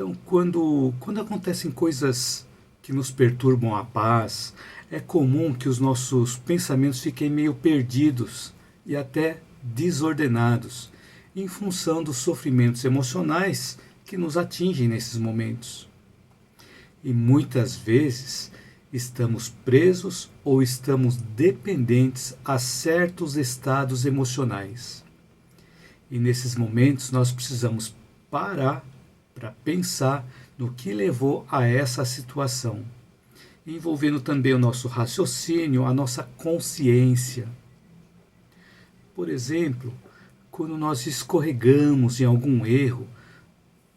Então, quando acontecem coisas que nos perturbam a paz, é comum que os nossos pensamentos fiquem meio perdidos e até desordenados, em função dos sofrimentos emocionais que nos atingem nesses momentos. E muitas vezes estamos presos ou estamos dependentes a certos estados emocionais. E nesses momentos nós precisamos parar para pensar no que levou a essa situação, envolvendo também o nosso raciocínio, a nossa consciência. Por exemplo, quando nós escorregamos em algum erro,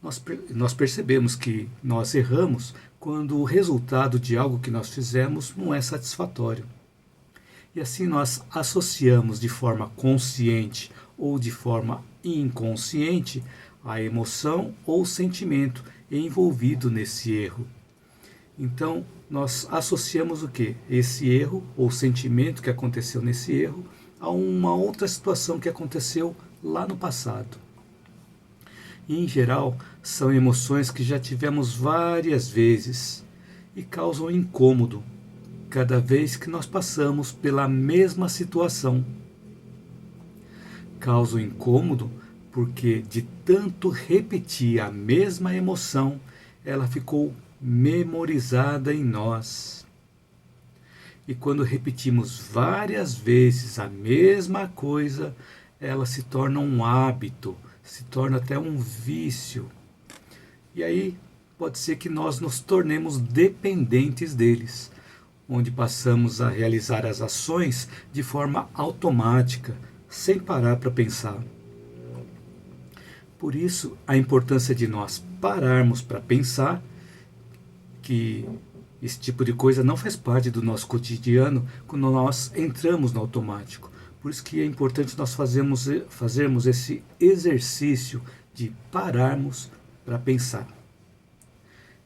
nós percebemos que nós erramos quando o resultado de algo que nós fizemos não é satisfatório. E assim nós associamos de forma consciente ou de forma inconsciente a emoção ou sentimento envolvido nesse erro. Então, nós associamos o quê? Esse erro ou sentimento que aconteceu nesse erro a uma outra situação que aconteceu lá no passado. E, em geral, são emoções que já tivemos várias vezes e causam incômodo cada vez que nós passamos pela mesma situação. Causam incômodo porque de tanto repetir a mesma emoção, ela ficou memorizada em nós. E quando repetimos várias vezes a mesma coisa, ela se torna um hábito, se torna até um vício. E aí pode ser que nós nos tornemos dependentes deles, onde passamos a realizar as ações de forma automática, sem parar para pensar. Por isso, a importância de nós pararmos para pensar que esse tipo de coisa não faz parte do nosso cotidiano quando nós entramos no automático. Por isso que é importante nós fazermos esse exercício de pararmos para pensar.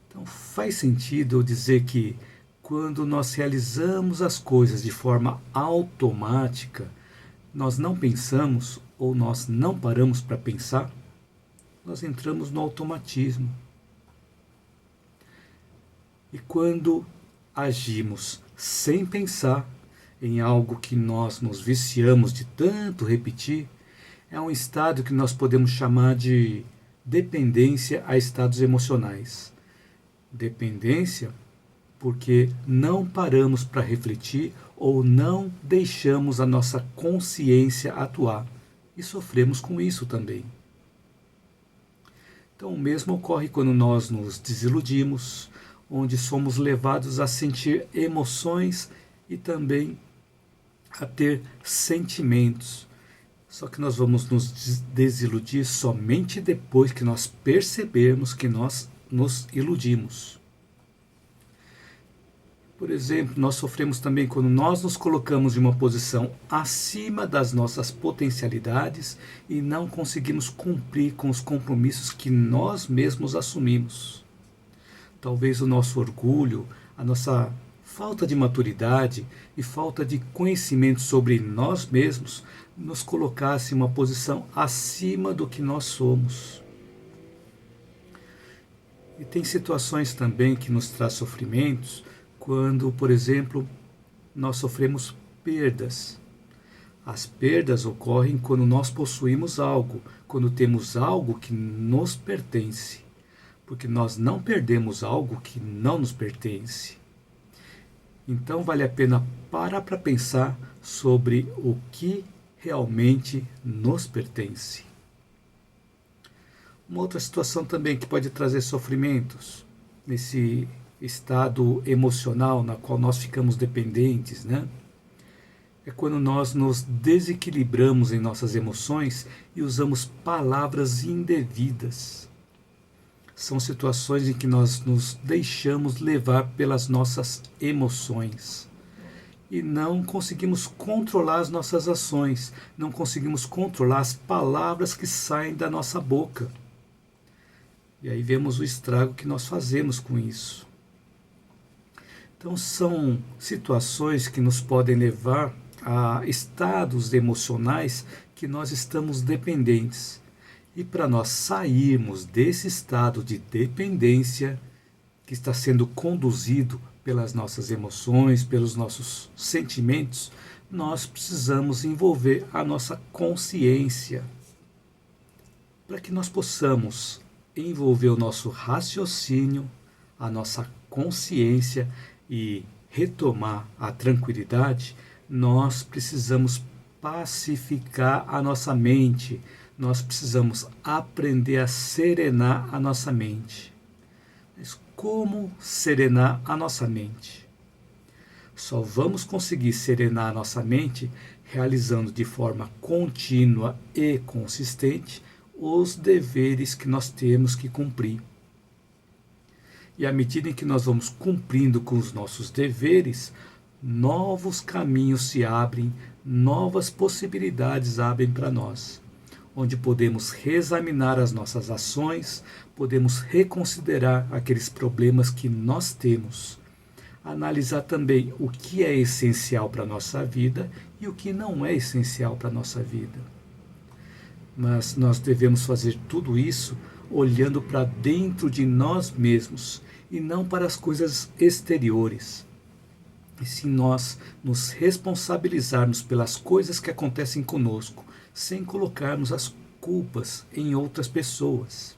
Então faz sentido eu dizer que quando nós realizamos as coisas de forma automática, nós não pensamos ou nós não paramos para pensar, nós entramos no automatismo. E quando agimos sem pensar em algo que nós nos viciamos de tanto repetir, é um estado que nós podemos chamar de dependência a estados emocionais. Dependência porque não paramos para refletir ou não deixamos a nossa consciência atuar e sofremos com isso também. Então o mesmo ocorre quando nós nos desiludimos, onde somos levados a sentir emoções e também a ter sentimentos. Só que nós vamos nos desiludir somente depois que nós percebermos que nós nos iludimos. Por exemplo, nós sofremos também quando nós nos colocamos em uma posição acima das nossas potencialidades e não conseguimos cumprir com os compromissos que nós mesmos assumimos. Talvez o nosso orgulho, a nossa falta de maturidade e falta de conhecimento sobre nós mesmos nos colocasse em uma posição acima do que nós somos. E tem situações também que nos traz sofrimentos, quando, por exemplo, nós sofremos perdas. As perdas ocorrem quando nós possuímos algo, quando temos algo que nos pertence, porque nós não perdemos algo que não nos pertence. Então vale a pena parar para pensar sobre o que realmente nos pertence. Uma outra situação também que pode trazer sofrimentos, nesse estado emocional na qual nós ficamos dependentes, né? É quando nós nos desequilibramos em nossas emoções e usamos palavras indevidas. São situações em que nós nos deixamos levar pelas nossas emoções e não conseguimos controlar as nossas ações, não conseguimos controlar as palavras que saem da nossa boca. E aí vemos o estrago que nós fazemos com isso. Então são situações que nos podem levar a estados emocionais que nós estamos dependentes E para nós sairmos desse estado de dependência que está sendo conduzido pelas nossas emoções, pelos nossos sentimentos, nós precisamos envolver a nossa consciência para que nós possamos envolver o nosso raciocínio, a nossa consciência e retomar a tranquilidade. Nós precisamos pacificar a nossa mente, nós precisamos aprender a serenar a nossa mente. Mas como serenar a nossa mente? Só vamos conseguir serenar a nossa mente realizando de forma contínua e consistente os deveres que nós temos que cumprir. E à medida em que nós vamos cumprindo com os nossos deveres, novos caminhos se abrem, novas possibilidades abrem para nós, onde podemos reexaminar as nossas ações, podemos reconsiderar aqueles problemas que nós temos, analisar também o que é essencial para a nossa vida e o que não é essencial para a nossa vida. Mas nós devemos fazer tudo isso olhando para dentro de nós mesmos e não para as coisas exteriores. E se nós nos responsabilizarmos pelas coisas que acontecem conosco, sem colocarmos as culpas em outras pessoas.